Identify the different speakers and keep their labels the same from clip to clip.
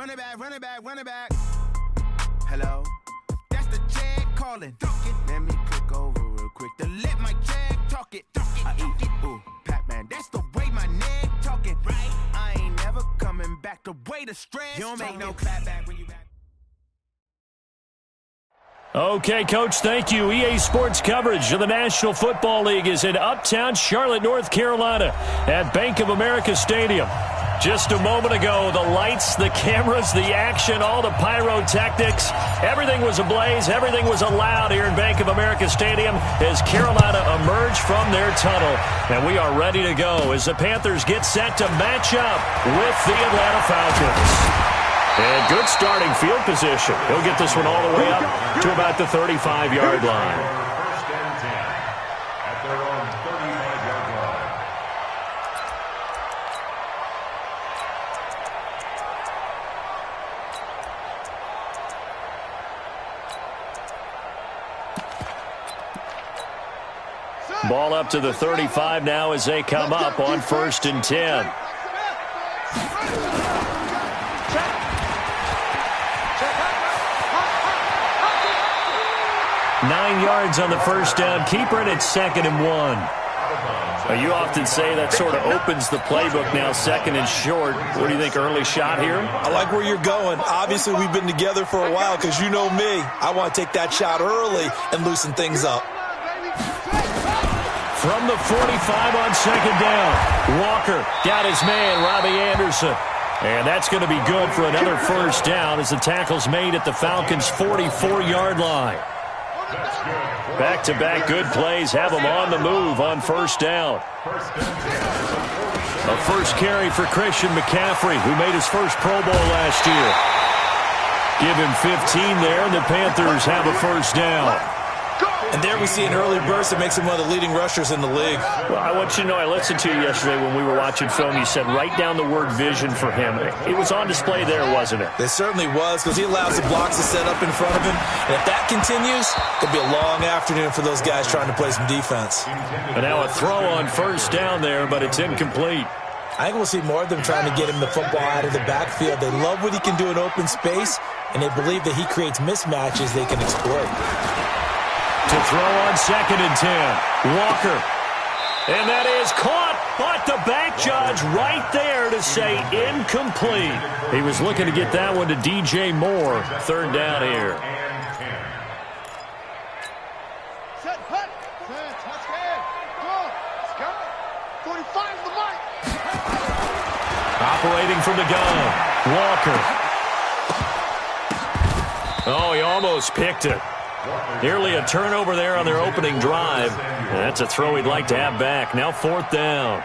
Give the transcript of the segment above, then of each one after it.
Speaker 1: Run it back, run it back, run it back. Hello? That's the Jag calling. Let me click over real quick to let my Jag talk it. I eat it, ooh, Pac-Man. That's the way my neck talking. Right? I ain't never coming back the way the stress. You don't make no clap back when you back.
Speaker 2: Okay, Coach, thank you. EA Sports coverage of the National Football League is in uptown Charlotte, North Carolina at Bank of America Stadium. Just a moment ago, the lights, the cameras, the action, all the pyrotechnics, everything was ablaze, everything was allowed here in Bank of America Stadium as Carolina emerged from their tunnel. And we are ready to go as the Panthers get set to match up with the Atlanta Falcons. And good starting field position. He'll get this one all the way up to about the 35-yard line.
Speaker 3: First and 10 at their own 35-yard line.
Speaker 2: Ball up to the 35 now as they come up on 1st and 10. 9 yards on the first down. Keeper, and it's 2nd and 1. You often say that sort of opens the playbook now, 2nd and short. What do you think, early shot here?
Speaker 4: I like where you're going. Obviously, we've been together for a while because you know me. I want to take that shot early and loosen things up.
Speaker 2: From the 45 on 2nd down, Walker got his man, Robbie Anderson. And that's going to be good for another first down as the tackle's made at the Falcons' 44-yard line. Back-to-back good plays have them on the move on first down. A first carry for Christian McCaffrey, who made his first Pro Bowl last year. Give him 15 there, and the Panthers have a first down.
Speaker 4: And there we see an early burst that makes him one of the leading rushers in the league.
Speaker 2: Well, I want you to know, I listened to you yesterday when we were watching film. You said write down the word vision for him. It was on display there, wasn't it?
Speaker 4: It certainly was, because he allows the blocks to set up in front of him. And if that continues, it'll be a long afternoon for those guys trying to play some defense.
Speaker 2: And now a throw on first down there, but it's incomplete.
Speaker 4: I think we'll see more of them trying to get him the football out of the backfield. They love what he can do in open space, and they believe that he creates mismatches they can exploit.
Speaker 2: To throw on 2nd and 10. Walker. And that is caught, but the back judge right there to say incomplete. He was looking to get that one to DJ Moore. 3rd down here.
Speaker 5: Set, hut. Set, touchdown. Go. Let's go. 45 to the mark.
Speaker 2: Operating from the gun. Walker. Oh, he almost picked it. Nearly a turnover there on their opening drive. And that's a throw he'd like to have back. Now 4th down.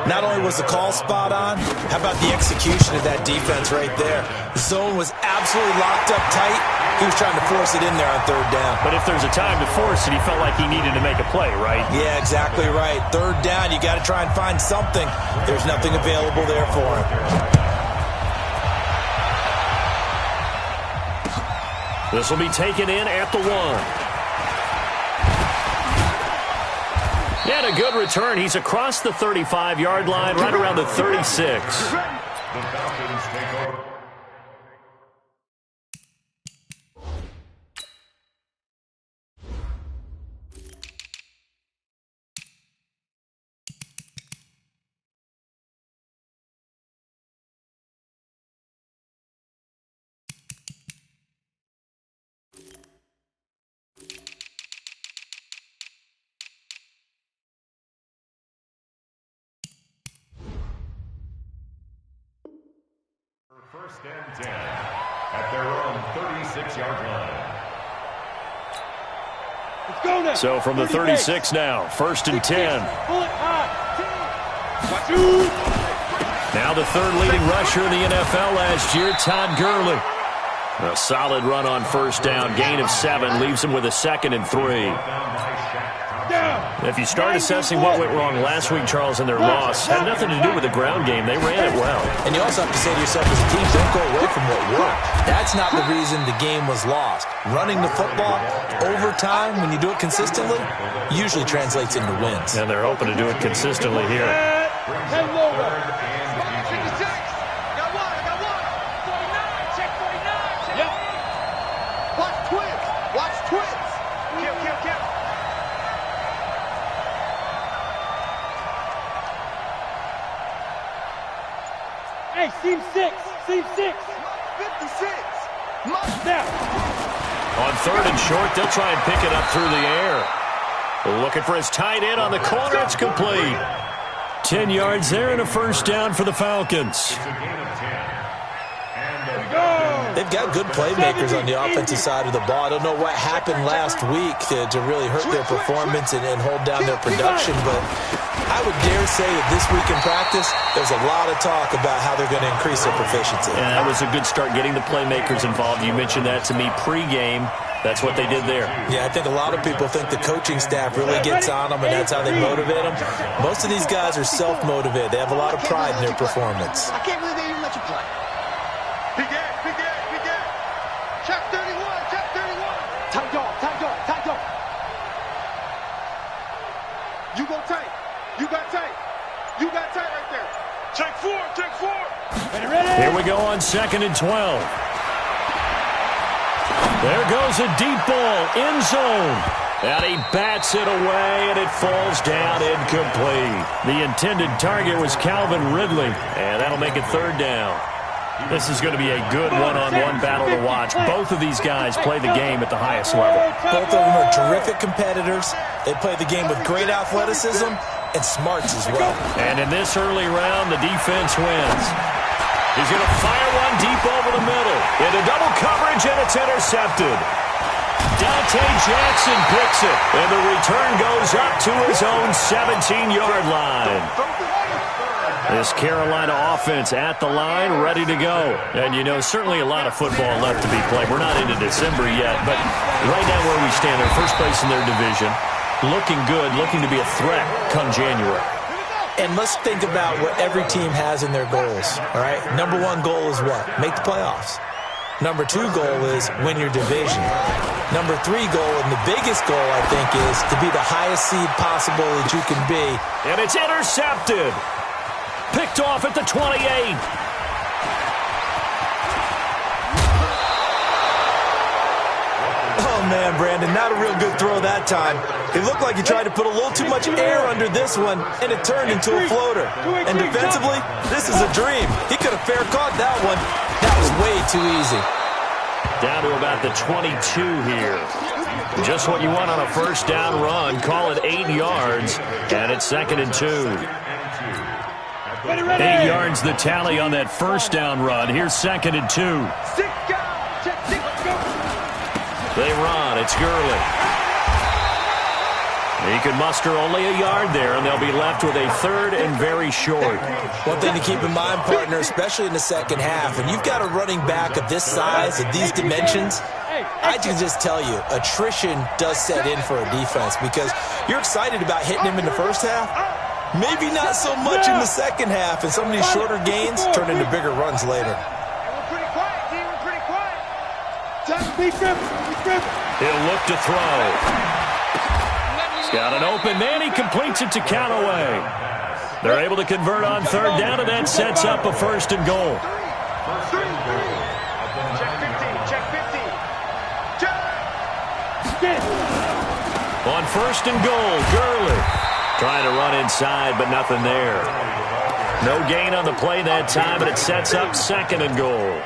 Speaker 4: Not only was the call spot on, how about the execution of that defense right there? The zone was absolutely locked up tight. He was trying to force it in there on 3rd down.
Speaker 2: But if there's a time to force it, he felt like he needed to make a play, right?
Speaker 4: Yeah, exactly right. 3rd down, you got to try and find something. There's nothing available there for him.
Speaker 2: This will be taken in at the 1. And a good return. He's across the 35-yard line, right around the 36.
Speaker 3: The Falcons take over. First and 10 at their own 36-yard line.
Speaker 5: Let's go now.
Speaker 2: So from the 36 now, 1st and 10. Now the 3rd leading rusher in the NFL last year, Todd Gurley. A solid run on first down, gain of 7, leaves him with a 2nd and 3. If you start assessing what went wrong last week, Charles, in their loss, had nothing to do with the ground game. They ran it well.
Speaker 4: And you also have to say to yourself as a team, don't go away from what worked. That's not the reason the game was lost. Running the football over time, when you do it consistently, usually translates into wins.
Speaker 2: And they're hoping to do it consistently here.
Speaker 6: Hey, seam 6. Seam 6.
Speaker 5: 56.
Speaker 6: Now.
Speaker 2: On 3rd and short, they'll try and pick it up through the air. Looking for his tight end on the corner. It's complete. 10 yards there and a first down for the Falcons.
Speaker 4: They've got good playmakers on the offensive side of the ball. I don't know what happened last week to really hurt their performance and hold down their production, but I would dare say that this week in practice, there's a lot of talk about how they're going to increase their proficiency.
Speaker 2: And that was a good start, getting the playmakers involved. You mentioned that to me pregame. That's what they did there.
Speaker 4: Yeah, I think a lot of people think the coaching staff really gets on them, and that's how they motivate them. Most of these guys are self-motivated. They have a lot of pride in their performance.
Speaker 5: I can't believe they even let you play. Big Ed. Check 31. Tight dog. You go tight. You got tight right there. Check 4.
Speaker 2: Ready. Here we go on 2nd and 12. There goes a deep ball, end zone. And he bats it away, and it falls down incomplete. The intended target was Calvin Ridley, and that'll make it 3rd down. This is going to be a good one-on-one battle to watch. Both of these guys play the game at the highest level.
Speaker 4: Both of them are terrific competitors. They play the game with great athleticism and smarts as well.
Speaker 2: And in this early round, the defense wins. He's going to fire one deep over the middle. Into double coverage, and it's intercepted. Dante Jackson picks it, and the return goes up to his own 17-yard line. This Carolina offense at the line, ready to go. And, you know, certainly a lot of football left to be played. We're not into December yet, but right now where we stand, they're first place in their division. Looking good, looking to be a threat come January.
Speaker 4: And let's think about what every team has in their goals, all right? Number 1 goal is what? Make the playoffs. Number 2 goal is win your division. Number 3 goal, and the biggest goal, I think, is to be the highest seed possible that you can be.
Speaker 2: And it's intercepted. Picked off at the 28.
Speaker 4: Oh, man, Brandon, not a real good throw that time. It looked like he tried to put a little too much air under this one, and it turned into a floater. And defensively, this is a dream. He could have fair caught that one. That was way too easy.
Speaker 2: Down to about the 22 here. Just what you want on a first down run. Call it 8 yards, and it's 2nd and 2. 8 yards the tally on that first down run. Here's 2nd and 2. They run. It's Gurley. He could muster only a yard there, and they'll be left with a 3rd and very short.
Speaker 4: One thing to keep in mind, partner, especially in the second half, when you've got a running back of this size, of these dimensions, I can just tell you, attrition does set in for a defense because you're excited about hitting him in the first half. Maybe not so much in the second half, and some of these shorter gains turn into bigger runs later.
Speaker 5: We're pretty quiet, D. We're pretty quiet.
Speaker 2: He'll look to throw. He's got an open man. He completes it to Callaway. They're able to convert on 3rd down, and that sets up a 1st and goal. On 1st and goal, Gurley. Trying to run inside, but nothing there. No gain on the play that time, and it sets up 2nd and goal.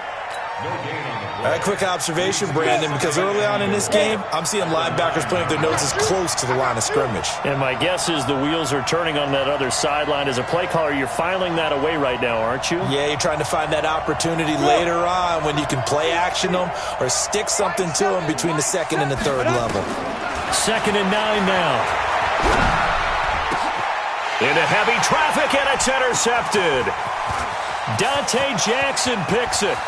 Speaker 4: A quick observation, Brandon, because early on in this game, I'm seeing linebackers playing with their noses close to the line of scrimmage.
Speaker 2: And my guess is the wheels are turning on that other sideline. As a play caller, you're filing that away right now, aren't you?
Speaker 4: Yeah, you're trying to find that opportunity later on when you can play action them or stick something to them between the 2nd and the 3rd level.
Speaker 2: 2nd and 9 now. Into heavy traffic, and it's intercepted. Dante Jackson picks it.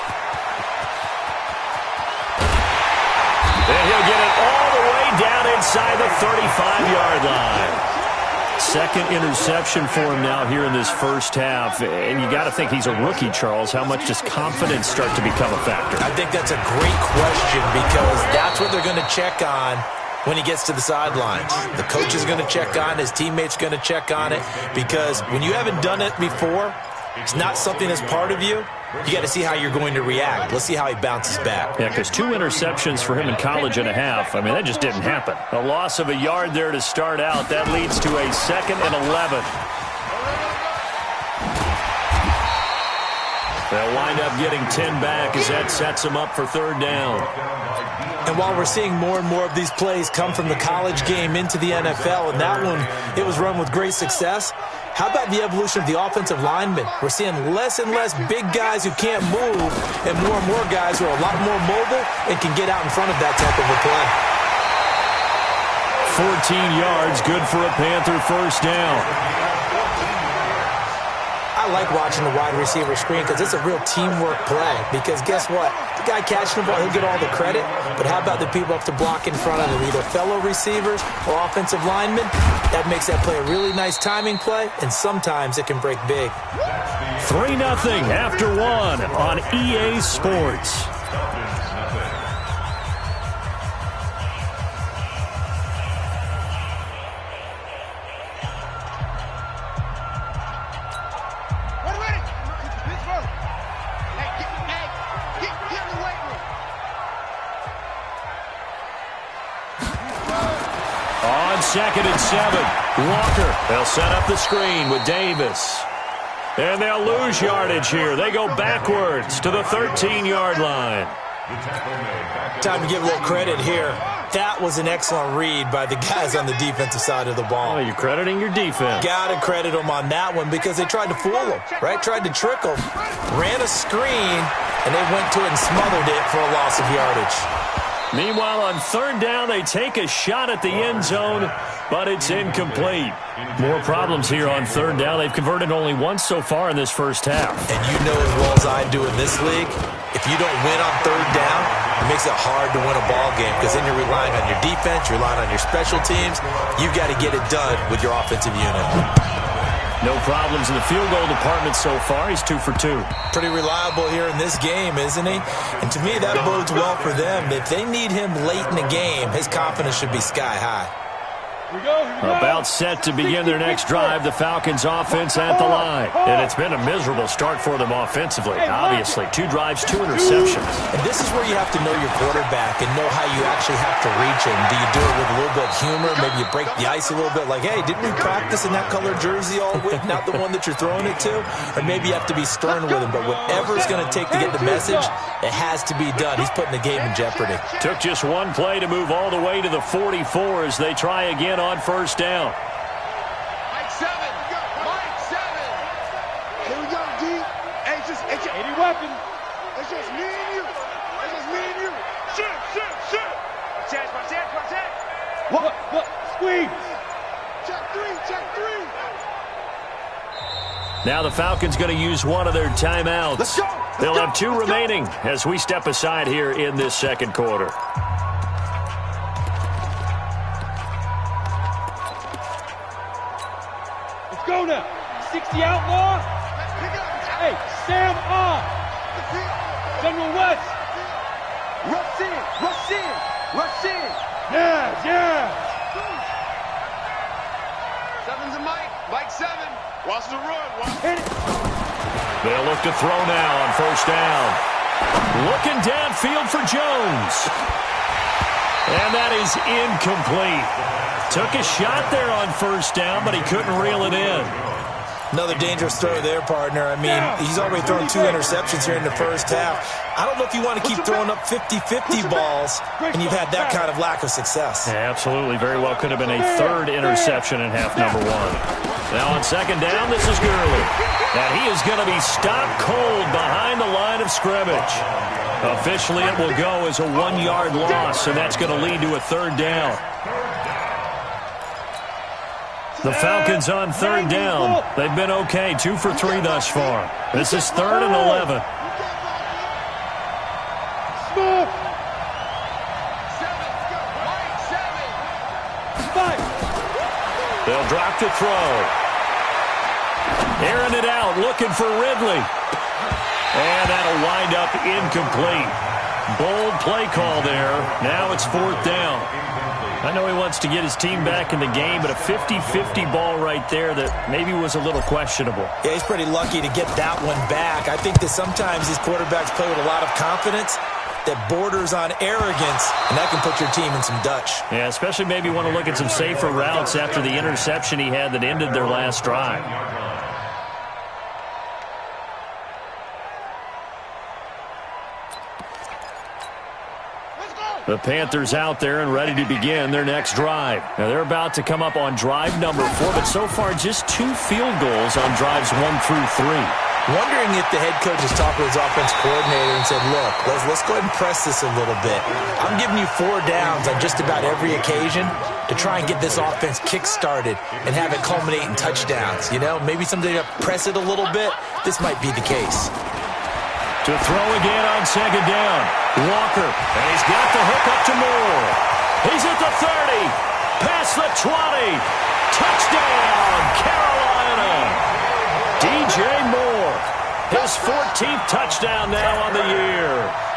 Speaker 2: And he'll get it all the way down inside the 35-yard line. 2nd interception for him now here in this first half. And you got to think he's a rookie, Charles. How much does confidence start to become a factor?
Speaker 4: I think that's a great question because that's what they're going to check on when he gets to the sidelines. The coach is going to check on, his teammates going to check on it, because when you haven't done it before, it's not something that's part of you. You got to see how you're going to react. Let's see how he bounces back.
Speaker 2: Yeah, because 2 interceptions for him in college and a half. I mean, that just didn't happen. A loss of a yard there to start out. That leads to a 2nd and 11. They'll wind up getting 10 back as that sets them up for third down.
Speaker 4: And while we're seeing more and more of these plays come from the college game into the NFL, and that one, it was run with great success, how about the evolution of the offensive linemen? We're seeing less and less big guys who can't move and more guys who are a lot more mobile and can get out in front of that type of a play.
Speaker 2: 14 yards, good for a Panther first down.
Speaker 4: I like watching the wide receiver screen because it's a real teamwork play. Because guess what? The guy catching the ball, he'll get all the credit. But how about the people up to block in front of him, either fellow receivers or offensive linemen? That makes that play a really nice timing play, and sometimes it can break big.
Speaker 2: 3-0 after 1 on EA Sports. Second and 7. Walker. They'll set up the screen with Davis. And they'll lose yardage here. They go backwards to the 13-yard line.
Speaker 4: Time to give a little credit here. That was an excellent read by the guys on the defensive side of the ball.
Speaker 2: Oh, you're crediting your defense.
Speaker 4: Got to credit them on that one because they tried to fool them, right? Tried to trick them. Ran a screen, and they went to it and smothered it for a loss of yardage.
Speaker 2: Meanwhile, on third down, they take a shot at the end zone, but it's incomplete. More problems here on third down. They've converted only once so far in this first half.
Speaker 4: And you know as well as I do in this league, if you don't win on third down, it makes it hard to win a ball game because then you're relying on your defense, you're relying on your special teams. You've got to get it done with your offensive unit.
Speaker 2: No problems in the field goal department so far. He's 2 for 2.
Speaker 4: Pretty reliable here in this game, isn't he? And to me, that bodes well for them. If they need him late in the game, his confidence should be sky high.
Speaker 6: Here we go.
Speaker 2: About set to begin their next drive, the Falcons offense at the line. And it's been a miserable start for them offensively, obviously. 2 drives, 2 interceptions.
Speaker 4: And this is where you have to know your quarterback and know how you actually have to reach him. Do you do it with a little bit of humor? Maybe you break the ice a little bit, like, hey, didn't we practice in that colored jersey all week, not the one that you're throwing it to? Or maybe you have to be stern with him. But whatever it's going to take to get the message, it has to be done. He's putting the game in jeopardy.
Speaker 2: Took just one play to move all the way to the 44 as they try again on first down.
Speaker 5: Mike 7. Mike 7. Here we go, D. Hey, it's just
Speaker 6: 80 weapons.
Speaker 5: It's just me and you. It's just me and you. Shoot. Protect.
Speaker 6: What? Squeeze.
Speaker 5: Check 3.
Speaker 2: Now the Falcons going to use one of their timeouts.
Speaker 5: Let's go.
Speaker 2: They'll have 2 remaining as we step aside here in this second quarter.
Speaker 6: Go now. 60 outlaw. Hey, Sam on. General West.
Speaker 5: Rush in.
Speaker 6: Yeah.
Speaker 5: 7's a Mike. Mike 7. Watch the run.
Speaker 6: Hit it.
Speaker 2: They'll look to throw now on first down. Looking downfield for Jones. And that is incomplete. Took a shot there on first down, but he couldn't reel it in.
Speaker 4: Another dangerous throw there, partner. I mean, he's already thrown 2 interceptions here in the first half. I don't know if you want to keep throwing up 50-50 balls, and you've had that kind of lack of success.
Speaker 2: Yeah, absolutely. Very well could have been a 3rd interception in half number 1. Now on second down, this is Gurley. And he is going to be stopped cold behind the line of scrimmage. Officially, it will go as a 1-yard loss, and that's going to lead to a 3rd down. The Falcons on third down. They've been okay, 2 for 3 thus far. This is 3rd and 11. They'll drop the throw. Airing it out, looking for Ridley. And that'll wind up incomplete. Bold play call there. Now it's 4th down. I know he wants to get his team back in the game, but a 50-50 ball right there that maybe was a little questionable.
Speaker 4: Yeah, he's pretty lucky to get that one back. I think that sometimes these quarterbacks play with a lot of confidence that borders on arrogance, and that can put your team in some Dutch.
Speaker 2: Yeah, especially maybe want to look at some safer routes after the interception he had that ended their last drive. The Panthers out there and ready to begin their next drive. Now, they're about to come up on drive number 4, but so far just 2 field goals on drives 1 through 3.
Speaker 4: Wondering if the head coach has talked to his offense coordinator and said, look, let's go ahead and press this a little bit. I'm giving you 4 downs on just about every occasion to try and get this offense kick-started and have it culminate in touchdowns. You know, maybe someday to press it a little bit. This might be the case.
Speaker 2: To throw again on second down. Walker, and he's got the hook up to Moore. He's at the 30, past the 20. Touchdown, Carolina. DJ Moore, his 14th touchdown now on the year.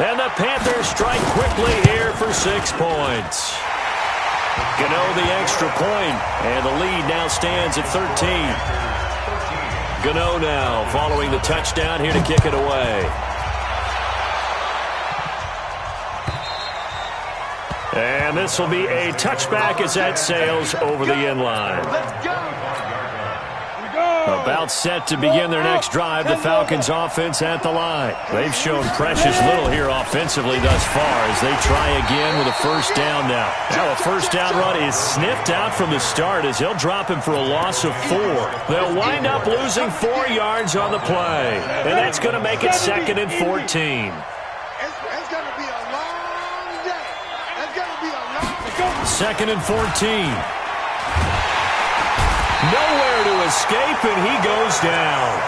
Speaker 2: And the Panthers strike quickly here for 6 points. Gano the extra point, and the lead now stands at 13. Gano now following the touchdown here to kick it away. And this will be a touchback as that sails over the end line. About set to begin their next drive, the Falcons offense at the line. They've shown precious little here offensively thus far as they try again with a first down now. Now a first down run is sniffed out from the start as he'll drop him for a loss of 4. They'll wind up losing 4 yards on the play. And that's going to make it 2nd and 14. Second and 14. Nowhere to escape, and he goes down.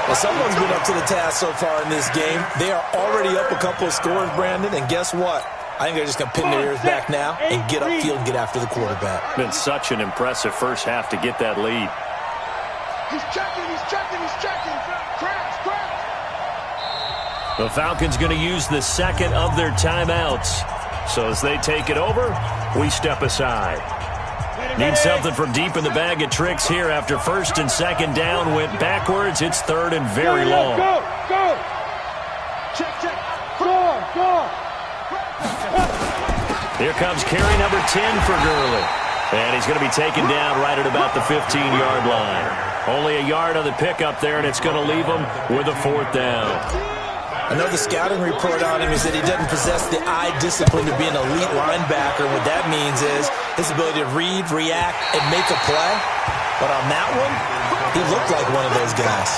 Speaker 4: Well, someone's been up to the task so far in this game. They are already up a couple of scores, Brandon, and guess what? I think they're just going to pin their ears back now and get upfield and get after the quarterback.
Speaker 2: Been such an impressive first half to get that lead.
Speaker 5: He's checking. Crash.
Speaker 2: The Falcons going to use the second of their timeouts. So as they take it over, we step aside. Need something from deep in the bag of tricks here after first and second down went backwards. It's 3rd and very long.
Speaker 6: Go. Check. Go.
Speaker 2: Here comes carry number 10 for Gurley. And he's going to be taken down right at about the 15-yard line. Only a yard on the pickup there, and it's going to leave him with a 4th down.
Speaker 4: I know the scouting report on him is that he doesn't possess the eye discipline to be an elite linebacker. What that means is his ability to read, react, and make a play. But on that one, he looked like one of those guys.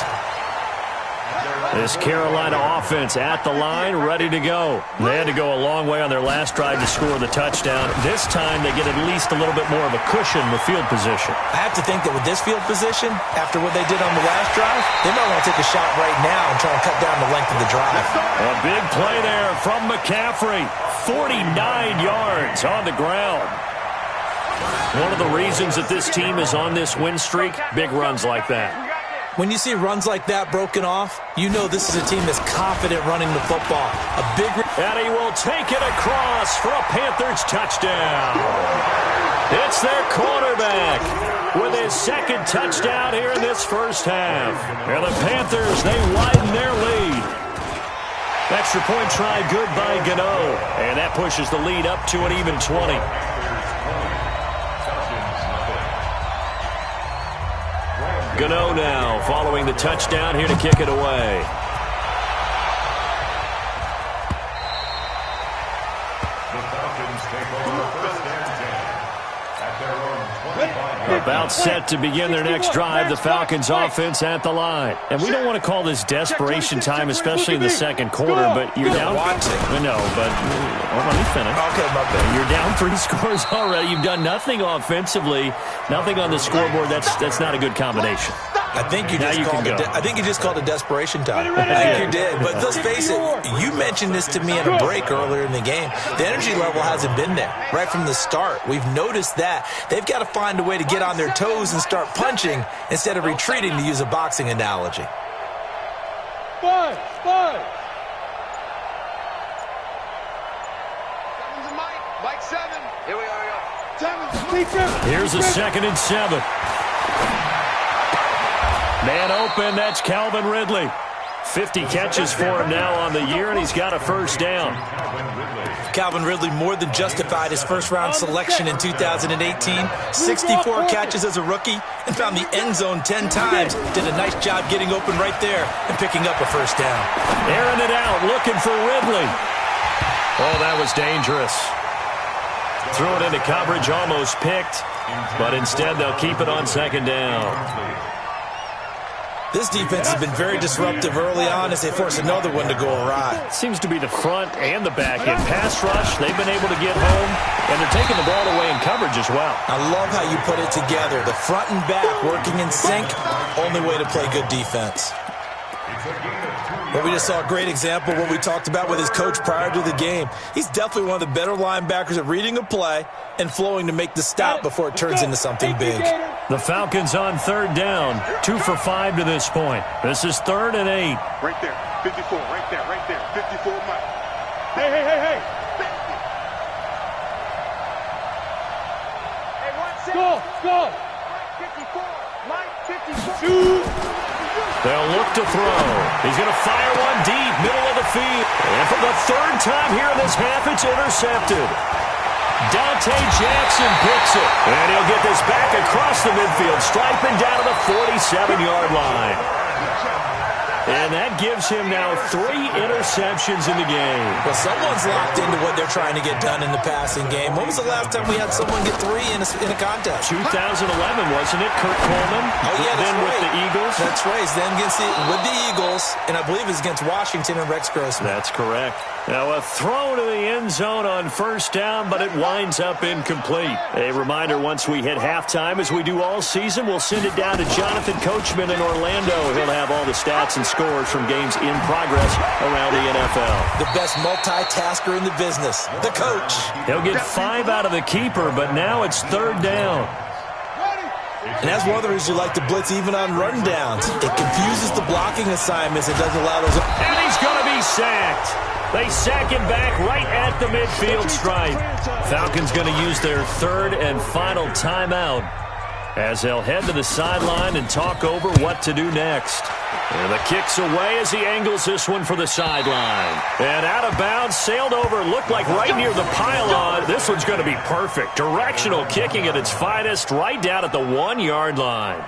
Speaker 2: This Carolina offense at the line, ready to go. They had to go a long way on their last drive to score the touchdown. This time they get at least a little bit more of a cushion with field position.
Speaker 4: I have to think that with this field position, after what they did on the last drive, they might want to take a shot right now and try and cut down the length of the drive.
Speaker 2: A big play there from McCaffrey. 49 yards on the ground. One of the reasons that this team is on this win streak, big runs like that.
Speaker 4: When you see runs like that broken off, you know this is a team that's confident running the football.
Speaker 2: And he will take it across for a Panthers touchdown. It's their quarterback with his 2nd touchdown here in this first half. And the Panthers, they widen their lead. Extra point try good by Gano. And that pushes the lead up to an even 20. Gano now following the touchdown here to kick it away.
Speaker 3: The Falcons take over first and 10 at their own 25-yard
Speaker 2: About set to begin their next drive, the Falcons offense at the line. And we don't want to call this desperation time, especially in the second quarter, but you're down. No, but let me finish.
Speaker 4: Okay, my bad.
Speaker 2: You're down 3 scores already. You've done nothing offensively, nothing on the scoreboard. That's not a good combination.
Speaker 4: I think you just called it desperation time. I think you did. But let's face it, you mentioned this to me in a break earlier in the game. The energy level hasn't been there right from the start. We've noticed that. They've got to find a way to get on their toes and start punching instead of retreating, to use a boxing analogy.
Speaker 6: Five.
Speaker 5: Mike 7. Here we go.
Speaker 2: Here's a 2nd and 7. Man open, that's Calvin Ridley. 50 catches for him now on the year, and he's got a first down.
Speaker 4: Calvin Ridley more than justified his first-round selection in 2018. 64 catches as a rookie and found the end zone 10 times. Did a nice job getting open right there and picking up a first down.
Speaker 2: Airing it out, looking for Ridley. Oh, that was dangerous. Threw it into coverage, almost picked, but instead they'll keep it on second down.
Speaker 4: This defense has been very disruptive early on as they force another one to go awry.
Speaker 2: Seems to be the front and the back end. Pass rush, they've been able to get home, and they're taking the ball away in coverage as well.
Speaker 4: I love how you put it together. The front and back working in sync, only way to play good defense. But we just saw a great example of what we talked about with his coach prior to the game. He's definitely one of the better linebackers at reading a play and flowing to make the stop before it turns into something big.
Speaker 2: The Falcons on third down, 2 for 5 to this point. This is 3rd and 8.
Speaker 5: Right there, 54, right there, 54 Mike. Hey.
Speaker 6: Go.
Speaker 5: Mike 54, Mike 54.
Speaker 6: Shoot.
Speaker 2: They'll look to throw. He's going to fire one deep, middle of the field. And for the 3rd time here in this half, it's intercepted. Dante Jackson picks it. And he'll get this back across the midfield, striping down to the 47-yard line. And that gives him now 3 interceptions in the game.
Speaker 4: Well, someone's locked into what they're trying to get done in the passing game. When was the last time we had someone get 3 in a contest?
Speaker 2: 2011, wasn't it? Kurt Coleman.
Speaker 4: Oh, yeah, that's
Speaker 2: then
Speaker 4: right.
Speaker 2: with the Eagles.
Speaker 4: That's right. Then with the Eagles, and I believe it's against Washington and Rex Grossman.
Speaker 2: That's correct. Now a throw to the end zone on 1st down, but it winds up incomplete. A reminder, once we hit halftime, as we do all season, we'll send it down to Jonathan Coachman in Orlando. He'll have all the stats and scores from games in progress around the NFL.
Speaker 4: The best multitasker in the business, the coach.
Speaker 2: He'll get 5 out of the keeper, but now it's 3rd down.
Speaker 4: And that's one of the reasons you like to blitz even on run downs. It confuses the blocking assignments. It doesn't allow those.
Speaker 2: And he's going to be sacked. They sack him back right at the midfield stripe. Falcons going to use their 3rd and final timeout as they'll head to the sideline and talk over what to do next. And the kick's away as he angles this one for the sideline. And out of bounds, sailed over, looked like right near the pylon. This one's going to be perfect. Directional kicking at its finest, right down at the 1-yard line.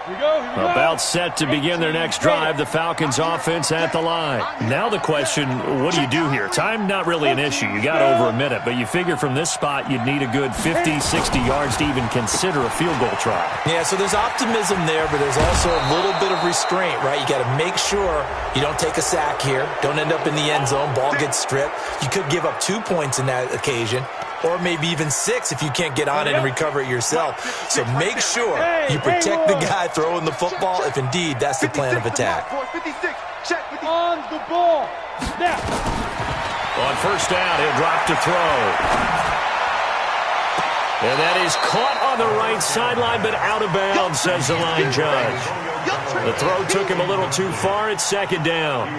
Speaker 2: About set to begin their next drive, the Falcons offense at the line. Now the question, what do you do here? Time not really an issue. You got over a minute, but you figure from this spot you'd need a good 50, 60 yards to even consider a field goal try.
Speaker 4: Yeah, so there's optimism there, but there's also a little bit of restraint, right? You got to make sure you don't take a sack here, don't end up in the end zone, ball gets stripped. You could give up 2 points in that occasion, or maybe even 6 if you can't get on it and recover it yourself. So make sure you protect the guy throwing the football if indeed that's the plan of attack.
Speaker 6: On the ball. Snap.
Speaker 2: On 1st down, he'll drop to throw. And that is caught on the right sideline, but out of bounds, says the line judge. The throw took him a little too far. It's 2nd down.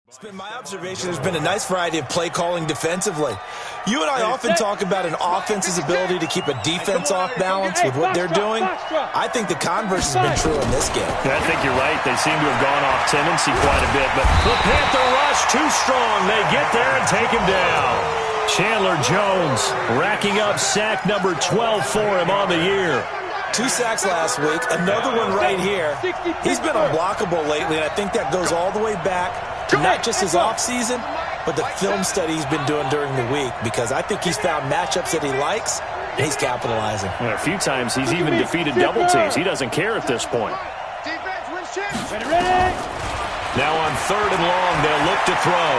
Speaker 4: It's been my observation there's been a nice variety of play calling defensively. You and I often talk about an offense's ability to keep a defense off balance with what they're doing. I think the converse has been true in this game.
Speaker 2: I think you're right. They seem to have gone off tendency quite a bit, but the Panther rush too strong. They get there and take him down. Chandler Jones racking up sack number 12 for him on the year.
Speaker 4: 2 sacks last week, another one right here. He's been unblockable lately, and I think that goes all the way back to not just his offseason, but the film study he's been doing during the week, because I think he's found matchups that he likes, and he's capitalizing.
Speaker 2: And a few times he's even defeated double teams. He doesn't care at this point.
Speaker 6: Ready.
Speaker 2: Now on 3rd and long, they'll look to throw.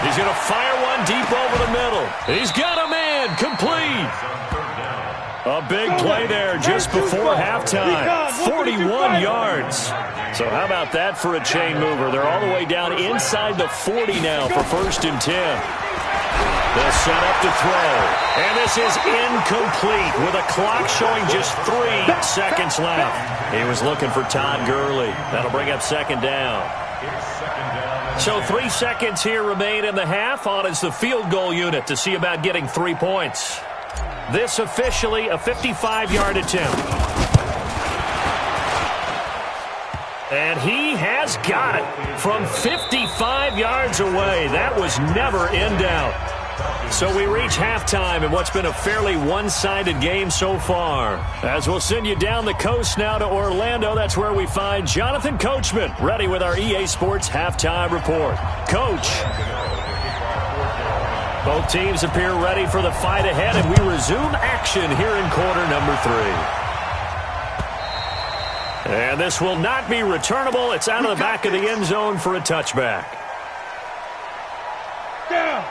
Speaker 2: He's going to fire one deep over the middle. He's got a man, complete. A big play there just before halftime. 41 yards. So how about that for a chain mover? They're all the way down inside the 40 now for 1st and 10. They'll set up to throw. And this is incomplete with a clock showing just 3 seconds left. He was looking for Todd Gurley. That'll bring up 2nd down. So 3 seconds here remain in the half. On is the field goal unit to see about getting 3 points. This officially a 55-yard attempt. And he has got it from 55 yards away. That was never in doubt. So we reach halftime in what's been a fairly one-sided game so far. As we'll send you down the coast now to Orlando, that's where we find Jonathan Coachman, ready with our EA Sports halftime report. Coach. Both teams appear ready for the fight ahead, and we resume action here in quarter number 3. And this will not be returnable. It's out of the back of the end zone for a touchback.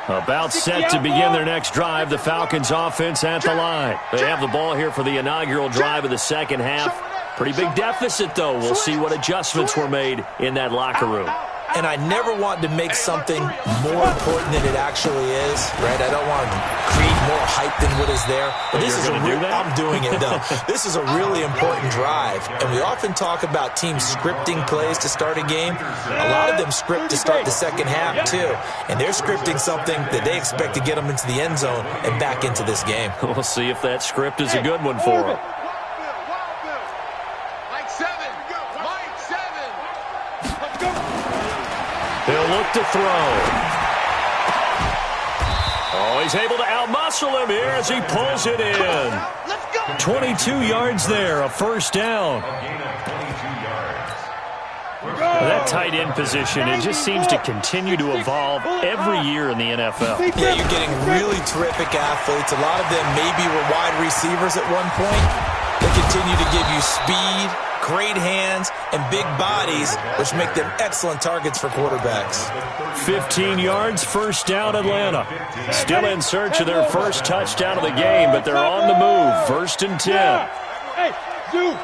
Speaker 2: About set to begin their next drive, the Falcons offense at the line. They have the ball here for the inaugural drive of the second half. Pretty big deficit, though. We'll see what adjustments were made in that locker room.
Speaker 4: And I never want to make something more important than it actually is, right? I don't want to create more hype than what is there. But this is I'm doing it, though. This is a really important drive. And we often talk about teams scripting plays to start a game. A lot of them script to start the second half, too. And they're scripting something that they expect to get them into the end zone and back into this game.
Speaker 2: We'll see if that script is a good one for them. He'll look to throw. Oh, he's able to outmuscle him here as he pulls it in. 22 yards there, a first down. That tight end position, it just seems to continue to evolve every year in the NFL.
Speaker 4: Yeah, you're getting really terrific athletes. A lot of them maybe were wide receivers at one point. They continue to give you speed, great hands, and big bodies, which make them excellent targets for quarterbacks.
Speaker 2: 15 yards, first down, Atlanta. Still in search of their first touchdown of the game, but they're on the move. First and 10.
Speaker 6: Hey, you.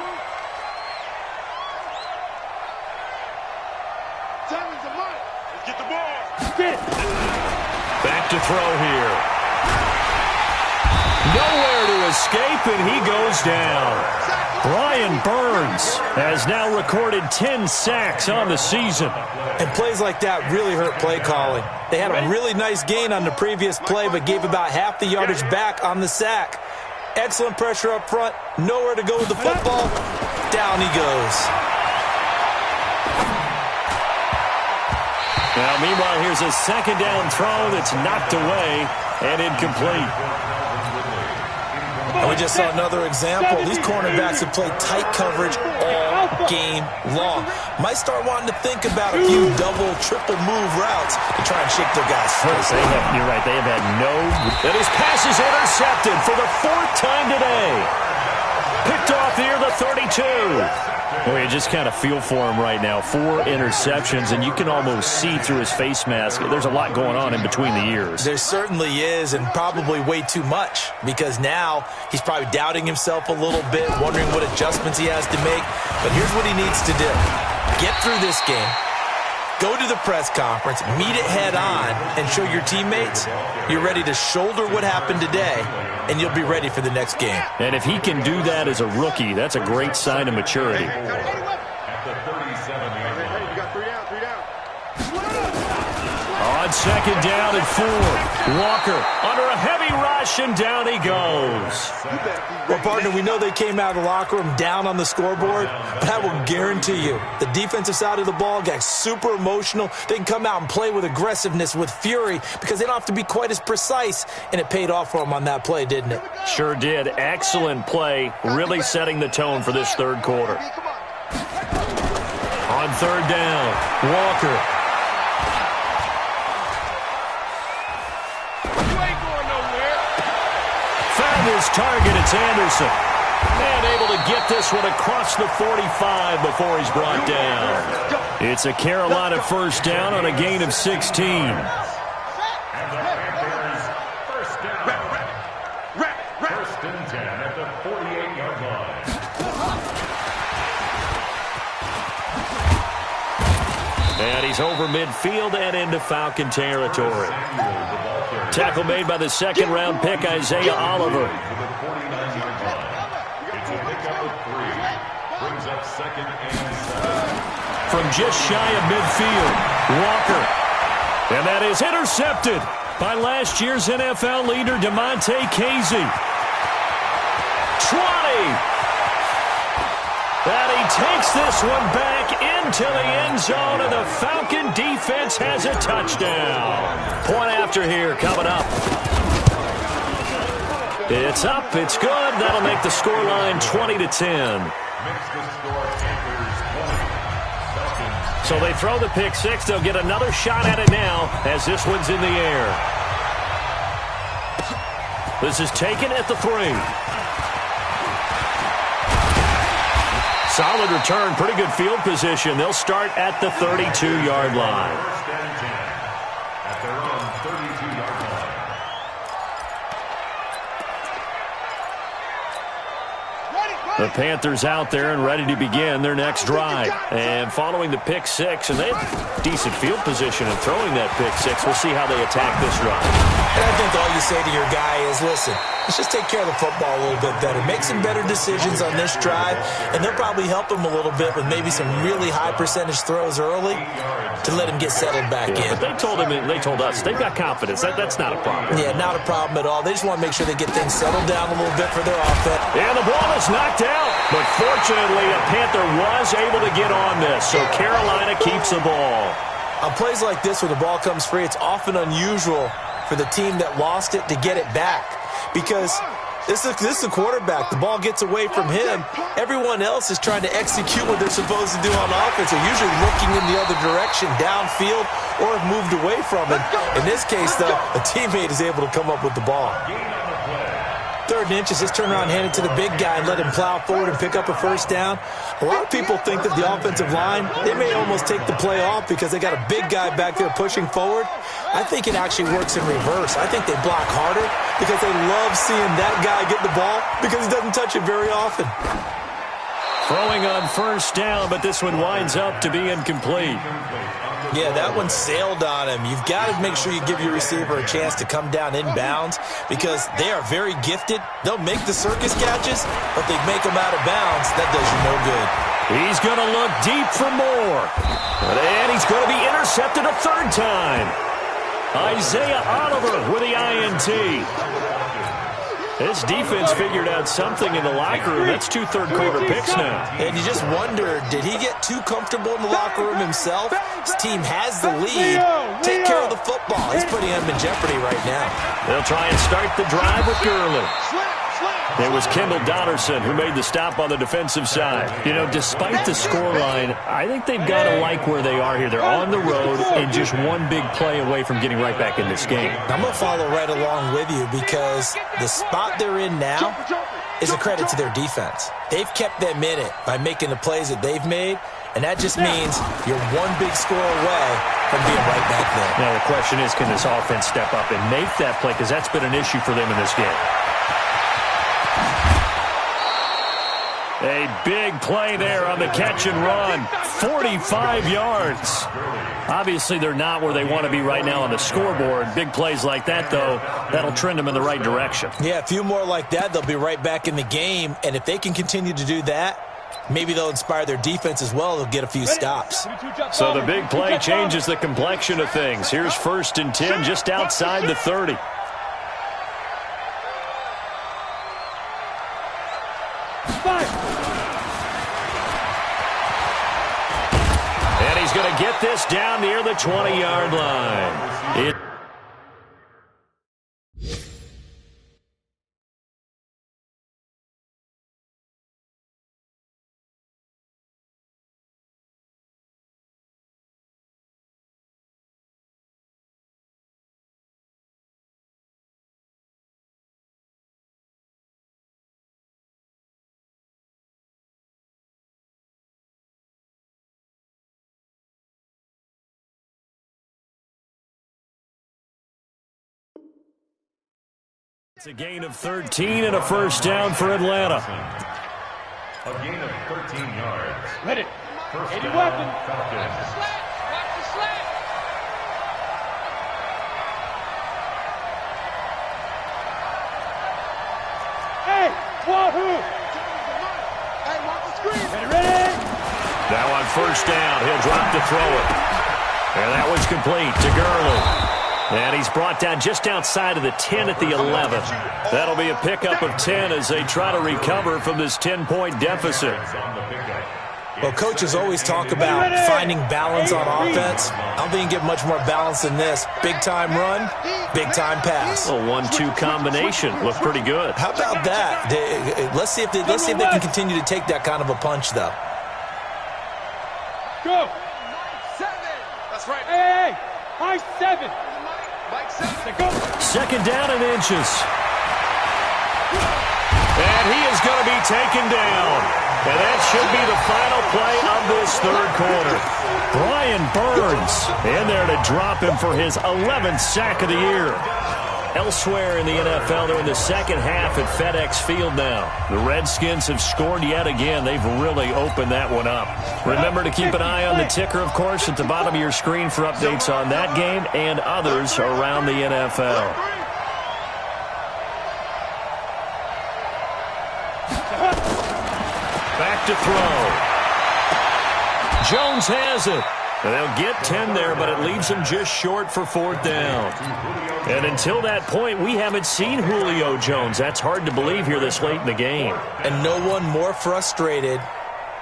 Speaker 5: Get the ball.
Speaker 2: Back to throw here. Nowhere to escape, and he goes down. Brian Burns has now recorded 10 sacks on the season.
Speaker 4: And plays like that really hurt play calling. They had a really nice gain on the previous play, but gave about half the yardage back on the sack. Excellent pressure up front. Nowhere to go with the football. Down he goes.
Speaker 2: Now, meanwhile, here's a second down throw that's knocked away and incomplete.
Speaker 4: And we just saw another example. These cornerbacks have played tight coverage all game long. Might start wanting to think about a few double, triple move routes to try and shake their guys free.
Speaker 2: You're right. They have had no... And his pass is intercepted for the 4th time today. Picked off here, the 32. Well, you just kind of feel for him right now. 4 interceptions, and you can almost see through his face mask. There's a lot going on in between the ears.
Speaker 4: There certainly is, and probably way too much, because now he's probably doubting himself a little bit, wondering what adjustments he has to make. But here's what he needs to do. Get through this game, go to the press conference, meet it head on, and show your teammates you're ready to shoulder what happened today, and you'll be ready for the next game.
Speaker 2: And if he can do that as a rookie, that's a great sign of maturity.
Speaker 3: At the 37-yard line.
Speaker 5: You got 3 down, 3 down.
Speaker 2: On second down and 4. Walker under a heavy rush, and down he goes.
Speaker 4: Well, partner, we know they came out of the locker room down on the scoreboard, but I will guarantee you the defensive side of the ball got super emotional. They can come out and play with aggressiveness, with fury, because they don't have to be quite as precise, and it paid off for them on that play, didn't it?
Speaker 2: Sure did. Excellent play, really setting the tone for this third quarter. On third down, Walker. His target, it's Anderson. And able to get this one across the 45 before he's brought down. It's a Carolina first down on a gain of 16.
Speaker 3: And the Panthers first down. First and 10 at the 48-yard line.
Speaker 2: And he's over midfield and into Falcon territory. Tackle made by the second-round pick, Isaiah Oliver.
Speaker 3: It's a pickup of 3. Brings up second and 7.
Speaker 2: From just shy of midfield, Walker. And that is intercepted by last year's NFL leader, DeMonte Casey. 20. And he takes this one back into the end zone, and the Falcon defense has a touchdown. Point after here coming up. It's up. It's good. That'll make the scoreline 20-10. So they throw the pick six. They'll get another shot at it now as this one's in the air. This is taken at the 3. Solid return. Pretty good field position. They'll start at the 32-yard line.
Speaker 3: At their own 32-yard line.
Speaker 2: The Panthers out there and ready to begin their next drive. And following the pick six, and they have decent field position in throwing that pick six. We'll see how they attack this drive.
Speaker 4: And I think all you say to your guy is, listen, let's just take care of the football a little bit better. Make some better decisions on this drive, and they'll probably help him a little bit with maybe some really high percentage throws early to let him get settled back in.
Speaker 2: But they told us they've got confidence. That's not a problem.
Speaker 4: Yeah, not a problem at all. They just want to make sure they get things settled down a little bit for their offense.
Speaker 2: And the ball is knocked out. But fortunately, a Panther was able to get on this, so Carolina keeps the ball.
Speaker 4: On plays like this where the ball comes free, it's often unusual for the team that lost it to get it back because this is the quarterback. The ball gets away from him. Everyone else is trying to execute what they're supposed to do on offense. They're usually looking in the other direction, downfield, or have moved away from it. In this case, though, a teammate is able to come up with the ball. 3rd and inches, just turn around and hand it to the big guy and let him plow forward and pick up a first down. A lot of people think that the offensive line, they may almost take the play off because they got a big guy back there pushing forward. I think it actually works in reverse. I think they block harder because they love seeing that guy get the ball because he doesn't touch it very often.
Speaker 2: Throwing on first down, but this one winds up to be incomplete.
Speaker 4: Yeah, that one sailed on him. You've got to make sure you give your receiver a chance to come down inbounds because they are very gifted. They'll make the circus catches, but they make them out of bounds. That does you no good.
Speaker 2: He's going to look deep for more. And he's going to be intercepted a 3rd time. Isaiah Oliver with the INT. This defense figured out something in the locker room. That's 2 third-quarter picks now.
Speaker 4: And you just wonder, did he get too comfortable in the locker room himself? His team has the lead. Take care of the football. He's putting him in jeopardy right now.
Speaker 2: They'll try and start the drive with Gurley. It was Kendall Donnerson who made the stop on the defensive side. You know, despite the scoreline, I think they've got to like where they are here. They're on the road and just one big play away from getting right back in this game.
Speaker 4: I'm going to follow right along with you because the spot they're in now is a credit to their defense. They've kept them in it by making the plays that they've made, and that just means you're one big score away from being right back there.
Speaker 2: Now, the question is, can this offense step up and make that play? Because that's been an issue for them in this game. A big play there on the catch and run. 45 yards. Obviously, they're not where they want to be right now on the scoreboard. Big plays like that, though, that'll trend them in the right direction.
Speaker 4: Yeah, a few more like that, they'll be right back in the game. And if they can continue to do that, maybe they'll inspire their defense as well. They'll get a few stops.
Speaker 2: So the big play changes the complexion of things. Here's 1st and 10 just outside the 30. And he's going to get this down near the 20-yard line. It's a gain of 13 and a first down for Atlanta.
Speaker 3: A gain of 13 yards.
Speaker 6: Ready.
Speaker 3: First
Speaker 6: Any
Speaker 3: down,
Speaker 6: weapon.
Speaker 3: Falcons.
Speaker 5: Watch the slant.
Speaker 6: Hey, Wahoo!
Speaker 5: Hey, watch the screen.
Speaker 6: Ready?
Speaker 2: Now on first down, he'll drop to throw it. And that was complete to Gurley. And he's brought down just outside of the 10 at the 11. That'll be a pickup of 10 as they try to recover from this 10-point deficit.
Speaker 4: Well, coaches always talk about finding balance on offense. I don't think you can get much more balance than this. Big-time run, big-time pass.
Speaker 2: A 1-2 combination. Looked pretty good.
Speaker 4: How about that? Let's see if they can continue to take that kind of a punch, though.
Speaker 6: Go.
Speaker 5: That's right.
Speaker 6: Hey, high 7.
Speaker 5: Mike 7.
Speaker 6: Go.
Speaker 2: Second down and inches. And he is going to be taken down. And that should be the final play of this third quarter. Brian Burns in there to drop him for his 11th sack of the year. Elsewhere in the NFL, they're in the second half at FedEx Field now. The Redskins have scored yet again. They've really opened that one up. Remember to keep an eye on the ticker, of course, at the bottom of your screen for updates on that game and others around the NFL. Back to throw. Jones has it. And they'll get 10 there, but it leaves them just short for fourth down. And until that point, we haven't seen Julio Jones. That's hard to believe here this late in the game.
Speaker 4: And no one more frustrated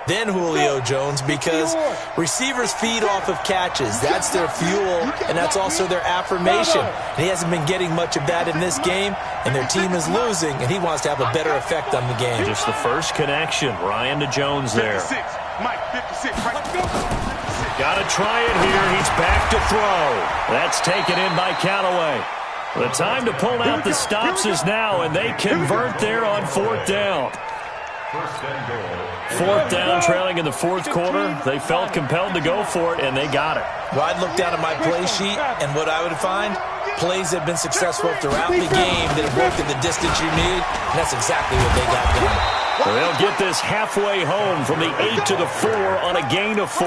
Speaker 4: than Julio Jones because receivers feed off of catches. That's their fuel, and that's also their affirmation. And he hasn't been getting much of that in this game, and their team is losing, and he wants to have a better effect on the game.
Speaker 2: Just the first connection, Ryan to Jones there.
Speaker 5: 56. Mike, 56. Right.
Speaker 2: Got to try it here. He's back to throw. That's taken in by Callaway. The time to pull out the stops is now, and they convert there on fourth down. Fourth down, trailing in the fourth quarter. They felt compelled to go for it, and they got it.
Speaker 4: Well, I'd look down at my play sheet, and what I would find, plays that have been successful throughout the game that have worked at the distance you need, and that's exactly what they got done.
Speaker 2: Well, they'll get this halfway home from the 8 to the 4 on a gain of 4.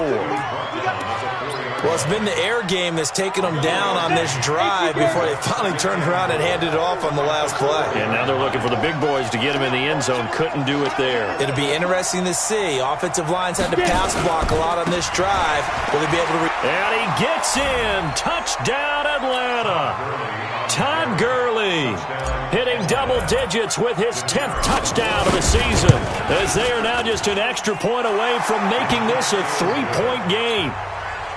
Speaker 4: Well, it's been the air game that's taken them down on this drive before they finally turned around and handed it off on the last play.
Speaker 2: And now they're looking for the big boys to get him in the end zone. Couldn't do it there.
Speaker 4: It'll be interesting to see. Offensive lines had to pass block a lot on this drive. Will they be able to...
Speaker 2: And he gets in. Touchdown, Atlanta. Todd Gurley hitting double digits with his 10th touchdown of the season, as they are now just an extra point away from making this a 3-point game.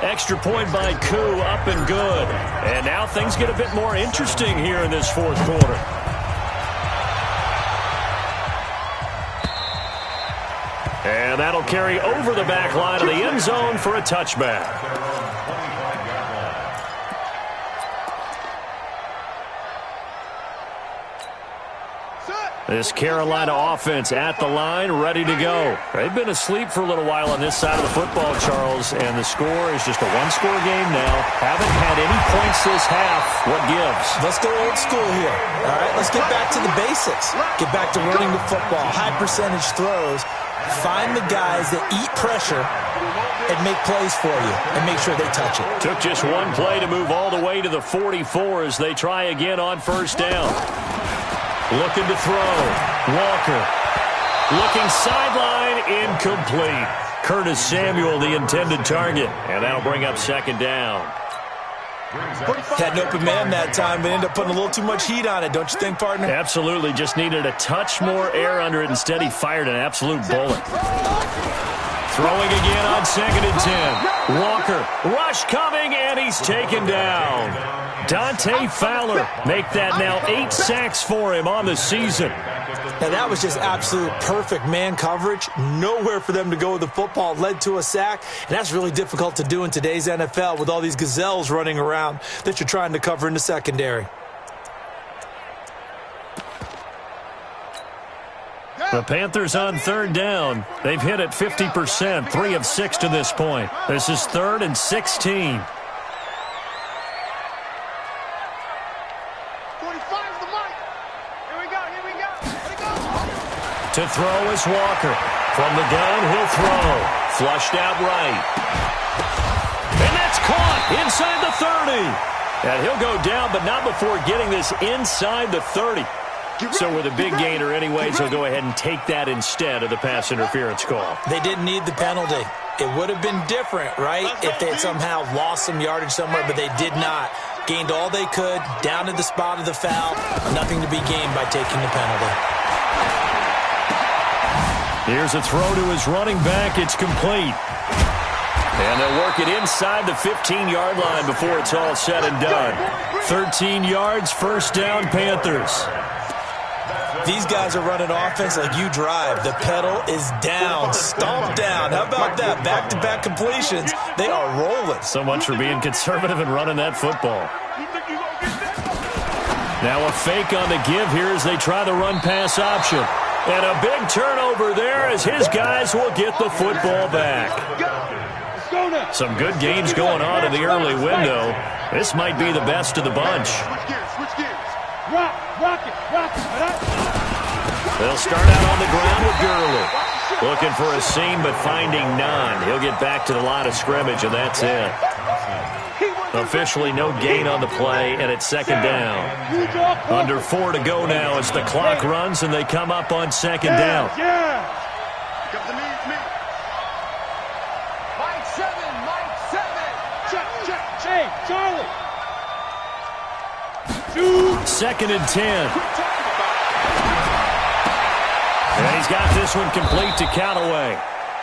Speaker 2: Extra point by Koo, up and good. And now things get a bit more interesting here in this fourth quarter. And that'll carry over the back line of the end zone for a touchback. This Carolina offense at the line, ready to go. They've been asleep for a little while on this side of the football, Charles, and the score is just a one-score game now. Haven't had any points this half. What gives?
Speaker 4: Let's go old school here. All right, let's get back to the basics. Get back to running the football, high percentage throws. Find the guys that eat pressure and make plays for you and make sure they touch it.
Speaker 2: Took just one play to move all the way to the 44 as they try again on first down. Looking to throw. Walker. Looking sideline. Incomplete. Curtis Samuel, the intended target. And that'll bring up second down.
Speaker 4: Had an open man that time, but ended up putting a little too much heat on it, don't you think, partner?
Speaker 2: Absolutely. Just needed a touch more air under it. Instead, he fired an absolute bullet. Throwing again on second and 10. Walker. Rush coming, and he's taken down. Dante Fowler make that now 8 sacks for him on the season.
Speaker 4: Now, that was just absolute perfect man coverage. Nowhere for them to go with the football. Led to a sack, and that's really difficult to do in today's NFL with all these gazelles running around that you're trying to cover in the secondary.
Speaker 2: The Panthers on third down. They've hit it 50%, 3 of 6 to this point. This is 3rd and 16. To throw is Walker. From the gun, he'll throw. Flushed out right. And that's caught inside the 30. And he'll go down, but not before getting this inside the 30. So with a big gainer anyways, he'll go ahead and take that instead of the pass interference call.
Speaker 4: They didn't need the penalty. It would have been different, right, if they had somehow lost some yardage somewhere, but they did not. gained all they could, down to the spot of the foul. Nothing to be gained by taking the penalty.
Speaker 2: Here's a throw to his running back. It's complete. And they'll work it inside the 15-yard line before it's all said and done. 13 yards, first down, Panthers.
Speaker 4: These guys are running offense like you drive. The pedal is down, stomp down. How about that? Back-to-back completions. They are rolling.
Speaker 2: So much for being conservative and running that football. Now a fake on the give here as they try the run-pass option. And a big turnover there as his guys will get the football back. Some good games going on in the early window. This might be the best of the bunch. They'll start out on the ground with Gurley. Looking for a seam, but finding none. He'll get back to the line of scrimmage, and that's it. Officially no gain on the play, and it's second down. Under 4 to go now as the clock runs, and they come up on second down.
Speaker 6: Hey, Charlie.
Speaker 2: Second and 10. And he's got this one complete to Callaway.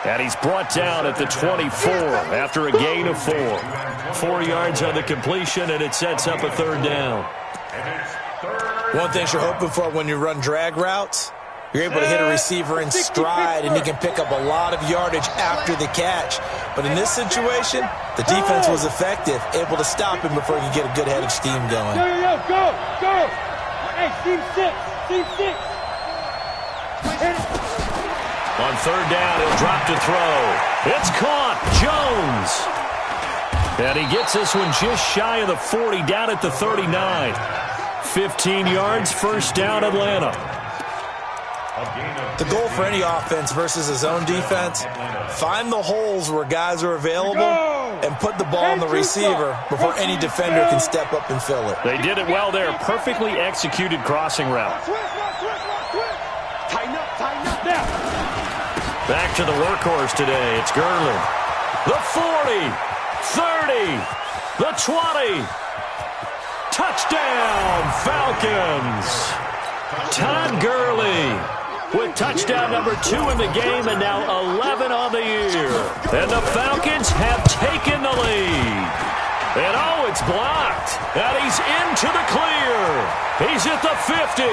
Speaker 2: And he's brought down at the 24 after a gain of 4. 4 yards on the completion, and it sets up a third down.
Speaker 4: One thing you're hoping for when you run drag routes, you're able to hit a receiver in stride, and he can pick up a lot of yardage after the catch. But in this situation, the defense was effective, able to stop him before he could get a good head of steam going.
Speaker 6: Go. Hey, team 6.
Speaker 2: On third down, he'll drop to throw. It's caught. Jones. And he gets this one just shy of the 40, down at the 39. 15 yards, first down, Atlanta.
Speaker 4: The goal for any offense versus his own defense, find the holes where guys are available and put the ball on the receiver before any defender can step up and fill it.
Speaker 2: They did it well there. Perfectly executed crossing route. Back to the workhorse today. It's Gurley. The 40, 30, the 20. Touchdown, Falcons. Todd Gurley with touchdown number 2 in the game and now 11 on the year. And the Falcons have taken the lead. And oh, it's blocked. And he's into the clear. He's at the 50.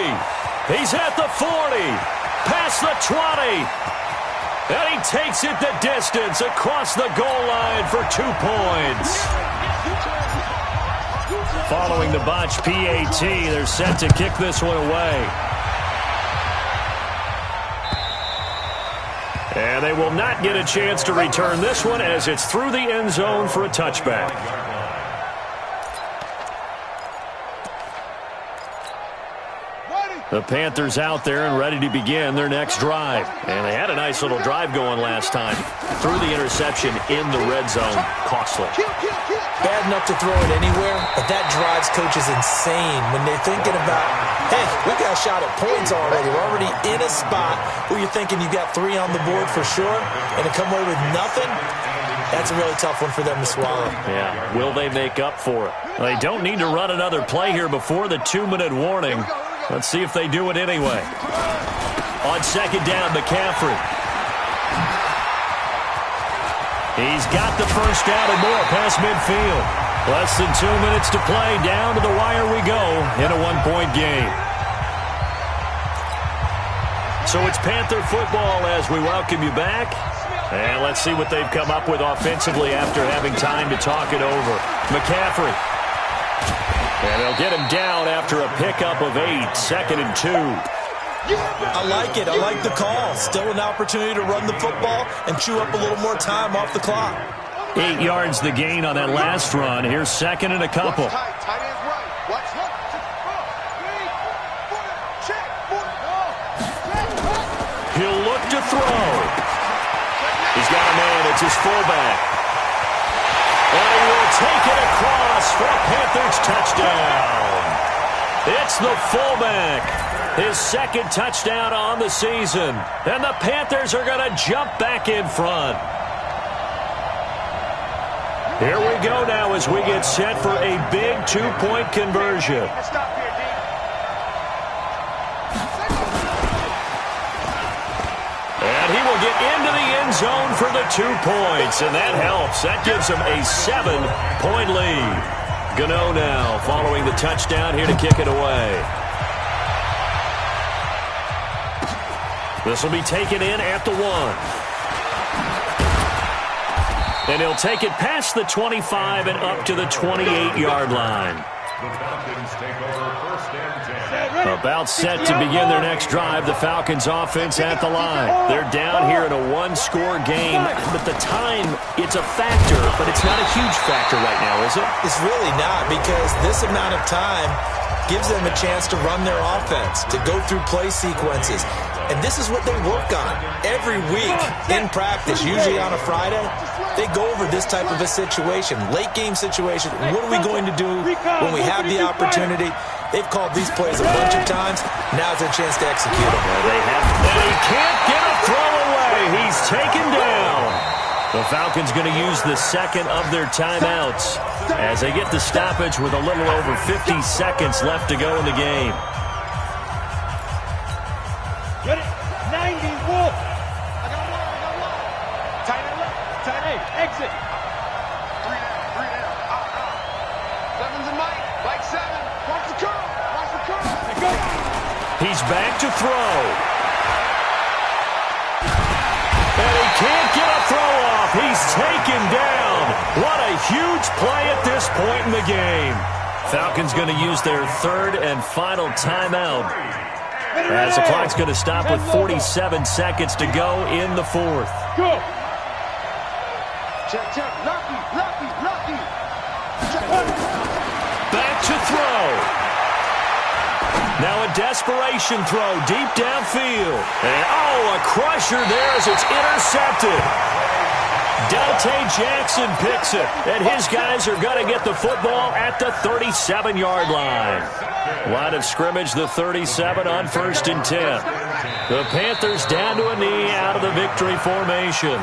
Speaker 2: He's at the 40. Past the 20. And he takes it the distance across the goal line for 2 points. Following the botch PAT, they're set to kick this one away. And they will not get a chance to return this one as it's through the end zone for a touchback. The Panthers out there and ready to begin their next drive. And they had a nice little drive going last time. Threw the interception in the red zone. Costly.
Speaker 4: Bad enough to throw it anywhere, but that drives coaches insane when they're thinking about, hey, we got a shot at points already. We're already in a spot where you're thinking you got 3 on the board for sure, and to come away with nothing, that's a really tough one for them to swallow.
Speaker 2: Yeah, will they make up for it? They don't need to run another play here before the 2-minute warning. Let's see if they do it anyway. On second down, McCaffrey. He's got the first down and more past midfield. Less than 2 minutes to play. Down to the wire we go in a 1-point game. So it's Panther football as we welcome you back. And let's see what they've come up with offensively after having time to talk it over. McCaffrey. And they'll get him down after a pickup of 8. Second and 2.
Speaker 4: I like it. I like the call. Still an opportunity to run the football and chew up a little more time off the clock.
Speaker 2: 8 yards the gain on that last run. Here's second and a couple. He'll look to throw. He's got a man. It's his fullback. And he will take it across for a Panthers touchdown. It's the fullback. His second touchdown on the season. And the Panthers are going to jump back in front. Here we go now as we get set for a big two-point conversion. And he will get into the end zone for the 2 points, and that helps. That gives him a 7-point lead. Gano now following the touchdown here to kick it away. This will be taken in at the 1. And he'll take it past the 25 and up to the 28-yard line.
Speaker 3: The Falcons take over first and 10.
Speaker 2: About set to begin their next drive, the Falcons offense at the line. They're down here in a one-score game, but the time, it's a factor, but it's not a huge factor right now, is it?
Speaker 4: It's really not, because this amount of time gives them a chance to run their offense, to go through play sequences. And this is what they work on every week in practice, usually on a Friday. They go over this type of a situation, late game situation. What are we going to do when we have the opportunity? They've called these plays a bunch of times. Now's their chance to execute them.
Speaker 2: They have, and he can't get a throw away. He's taken down. The Falcons going to use the second of their timeouts as they get the stoppage with a little over 50 seconds left to go in the game.
Speaker 6: Get it. 90, Wolf. I got one. Tight end left. Tight end. Exit.
Speaker 5: Three down. Seven's and Mike. Mike 7. Watch the curl.
Speaker 6: Hey, go.
Speaker 2: He's back to throw. And he can't get a throw off. He's taken down. What a huge play at this point in the game. Falcons going to use their third and final timeout, as the clock's going to stop with 47 seconds to go in the fourth.
Speaker 6: Go.
Speaker 5: Check. Lucky. Check.
Speaker 2: Back to throw. Now a desperation throw deep downfield. And a crusher there as it's intercepted. Dante Jackson picks it, and his guys are going to get the football at the 37-yard line. Line of scrimmage, the 37 on 1st and 10. The Panthers down to a knee out of the victory formation.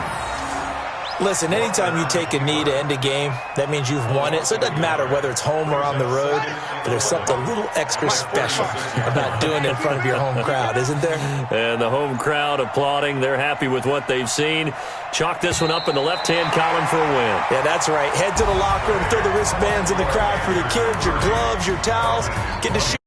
Speaker 4: Listen, anytime you take a knee to end a game, that means you've won it. So it doesn't matter whether it's home or on the road, but there's something a little extra special about doing it in front of your home crowd, isn't there?
Speaker 2: And the home crowd applauding. They're happy with what they've seen. Chalk this one up in the left-hand column for a win.
Speaker 4: Yeah, that's right. Head to the locker room, throw the wristbands in the crowd for the kids, your gloves, your towels. Get to shoot.